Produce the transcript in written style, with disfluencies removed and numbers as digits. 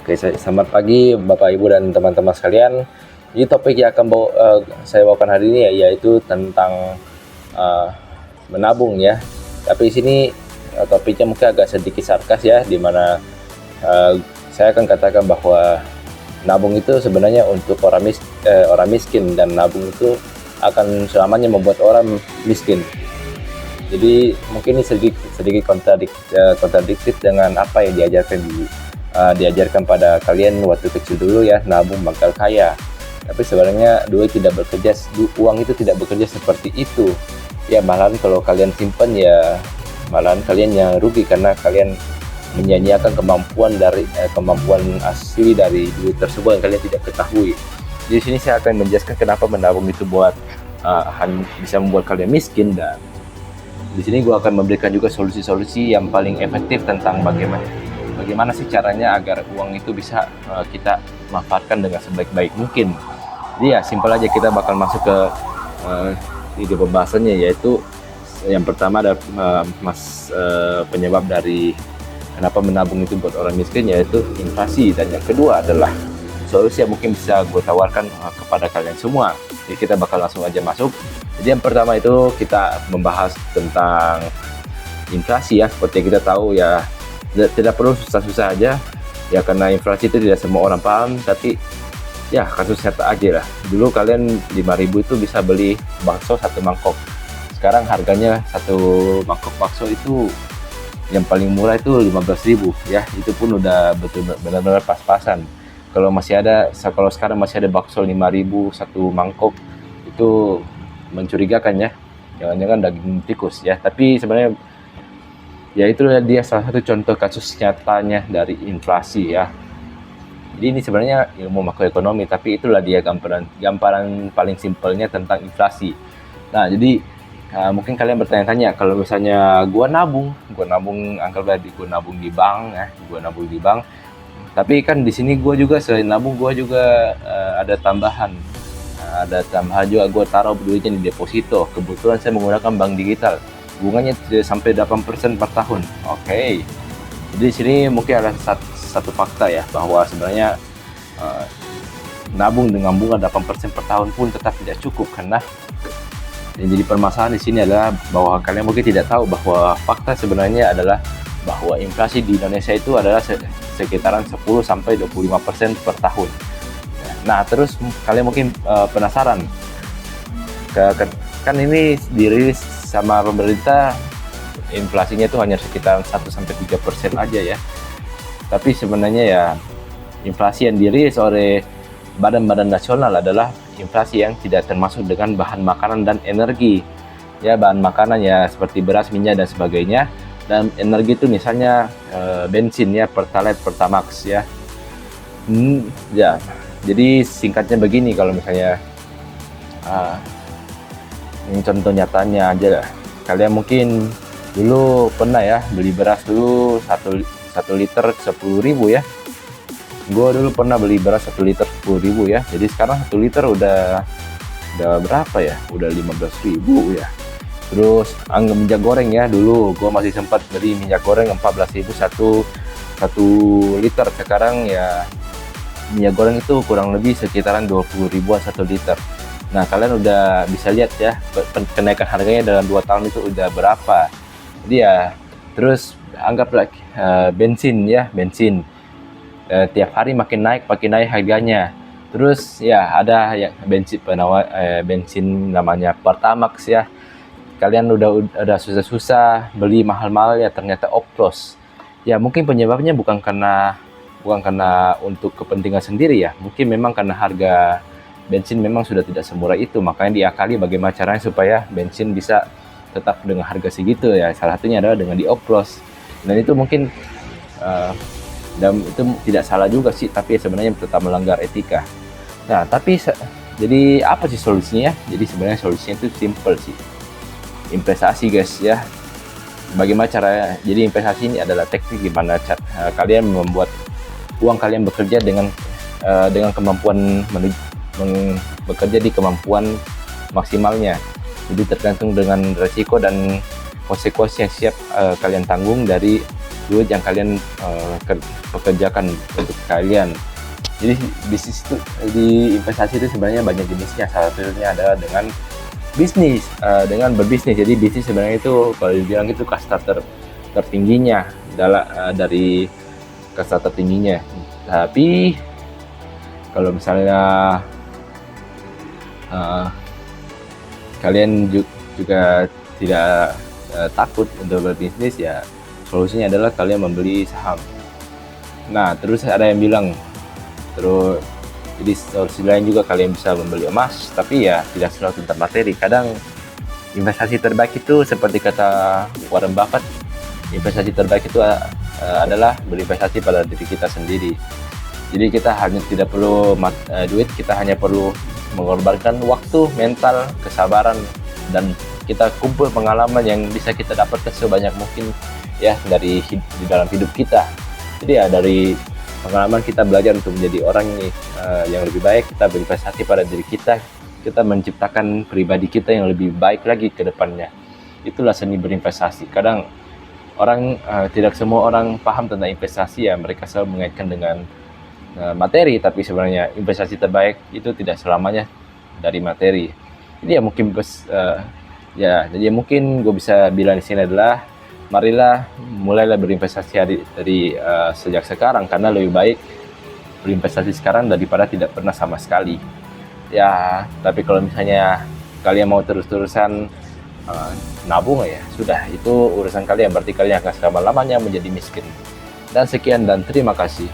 Oke, selamat pagi Bapak Ibu dan teman-teman sekalian. Jadi topik yang akan saya bawakan hari ini yaitu tentang uh, menabung ya. Tapi di sini topiknya mungkin agak sedikit sarkas ya, di mana saya akan katakan bahwa nabung itu sebenarnya untuk orang miskin, dan nabung itu akan selamanya membuat orang miskin. Jadi mungkin ini sedikit kontradiktif dengan apa yang diajarkan pada kalian waktu kecil dulu ya, nabung bakal kaya. Tapi sebenarnya uang itu tidak bekerja seperti itu. Ya malahan kalau kalian simpan ya malahan kalian yang rugi, karena kalian menyanyiakan kemampuan asli dari duit tersebut yang kalian tidak ketahui. Di sini saya akan menjelaskan kenapa menabung itu bisa membuat kalian miskin, dan di sini gue akan memberikan juga solusi-solusi yang paling efektif tentang bagaimana sih caranya agar uang itu bisa kita manfaatkan dengan sebaik-baik mungkin. Jadi ya simpel aja, kita bakal masuk ke ide pembahasannya, yaitu yang pertama ada penyebab dari kenapa menabung itu buat orang miskin, yaitu inflasi. Dan yang kedua adalah solusi yang mungkin bisa gue tawarkan kepada kalian semua. Jadi kita bakal langsung aja masuk. Jadi yang pertama itu kita membahas tentang inflasi ya. Seperti yang kita tahu ya, tidak perlu susah-susah aja ya, karena inflasi itu tidak semua orang paham. Tapi ya kasus nyata aja lah. Dulu kalian 5.000 itu bisa beli bakso 1 mangkok. Sekarang harganya 1 mangkok bakso itu yang paling murah itu 15.000 ya. Itu pun udah benar-benar pas-pasan. Kalau sekarang masih ada bakso 5.000 1 mangkok, itu mencurigakan ya, jangan-jangan daging tikus ya. Tapi sebenarnya ya itulah dia salah satu contoh kasus nyatanya dari inflasi ya. Jadi ini sebenarnya ilmu makroekonomi, tapi itulah dia gambaran paling simpelnya tentang inflasi. Nah jadi mungkin kalian bertanya-tanya, kalau misalnya gua nabung anggaplah gua nabung di bank ya, tapi kan di sini gua juga selain nabung gua juga ada tambahan juga, gue taruh duitnya di deposito. Kebetulan saya menggunakan bank digital, bunganya sampai 8% per tahun. Oke. Jadi di sini mungkin ada satu fakta ya, bahwa sebenarnya nabung dengan bunga 8% per tahun pun tetap tidak cukup, karena yang jadi permasalahan di sini adalah bahwa kalian mungkin tidak tahu bahwa fakta sebenarnya adalah bahwa inflasi di Indonesia itu adalah sekitaran 10-25% per tahun. Nah terus kalian mungkin penasaran, kan ini dirilis sama pemerintah inflasinya itu hanya sekitar 1-3% aja ya. Tapi sebenarnya ya inflasi yang dirilis oleh badan-badan nasional adalah inflasi yang tidak termasuk dengan bahan makanan dan energi ya. Bahan makanan ya seperti beras, minyak dan sebagainya, dan energi itu misalnya bensin ya, Pertalite, Pertamax ya. Ya jadi singkatnya begini, kalau misalnya ini contoh nyatanya aja lah. Kalian mungkin dulu pernah ya beli beras dulu 1 liter 10.000 ya. Gue dulu pernah beli beras 1 liter 10.000 ya. Jadi sekarang 1 liter udah berapa ya? Udah 15.000 ya. Terus anggap minyak goreng ya, dulu gue masih sempat beli minyak goreng 14.000 1 liter. Sekarang ya minyak goreng itu kurang lebih sekitaran 20 ribuan 1 liter. Nah kalian udah bisa lihat ya kenaikan harganya dalam 2 tahun itu udah berapa. Jadi ya terus anggaplah bensin tiap hari makin naik harganya. Terus ya ada ya bensin namanya Pertamax ya. Kalian udah susah-susah beli mahal-mahal ya, ternyata oplos. Ya mungkin penyebabnya bukan karena untuk kepentingan sendiri ya. Mungkin memang karena harga bensin memang sudah tidak semurah itu, makanya diakali bagaimana caranya supaya bensin bisa tetap dengan harga segitu ya. Salah satunya adalah dengan dioplos. Dan itu mungkin dan itu tidak salah juga sih, tapi sebenarnya tetap melanggar etika. Nah tapi jadi apa sih solusinya? Jadi sebenarnya solusinya itu simple sih, investasi guys ya. Bagaimana caranya? Jadi investasi ini adalah teknik gimana kalian membuat uang kalian bekerja dengan kemampuan bekerja di kemampuan maksimalnya. Jadi tergantung dengan resiko dan konsekuensi yang siap kalian tanggung dari duit yang kalian pekerjakan untuk kalian. Jadi bisnis itu, di investasi itu sebenarnya banyak jenisnya. Salah satunya adalah dengan bisnis, dengan berbisnis. Jadi bisnis sebenarnya itu kalau dibilang itu kasta tertingginya dari kasta tertingginya. Tapi kalau misalnya kalian juga tidak takut untuk berbisnis, ya solusinya adalah kalian membeli saham. Nah, terus ada yang bilang, terus jadi solusi lain juga kalian bisa membeli emas, tapi ya tidak selalu tentang materi. Kadang investasi terbaik itu seperti kata Warren Buffett, investasi terbaik itu adalah berinvestasi pada diri kita sendiri. Jadi kita hanya tidak perlu duit, kita hanya perlu mengorbankan waktu, mental, kesabaran, dan kita kumpul pengalaman yang bisa kita dapatkan sebanyak mungkin ya di dalam hidup kita. Jadi ya dari pengalaman kita belajar untuk menjadi orang yang lebih baik. Kita berinvestasi pada diri kita, kita menciptakan pribadi kita yang lebih baik lagi ke depannya. Itulah seni berinvestasi. Kadang tidak semua orang paham tentang investasi, ya mereka selalu mengaitkan dengan materi, tapi sebenarnya investasi terbaik itu tidak selamanya dari materi. Jadi ya mungkin gue bisa bilang di sini adalah marilah mulailah berinvestasi dari sejak sekarang, karena lebih baik berinvestasi sekarang daripada tidak pernah sama sekali. Ya, tapi kalau misalnya kalian mau terus-terusan nabung, ya sudah, itu urusan kalian, berarti kalian akan selama-lamanya menjadi miskin. Dan sekian dan terima kasih.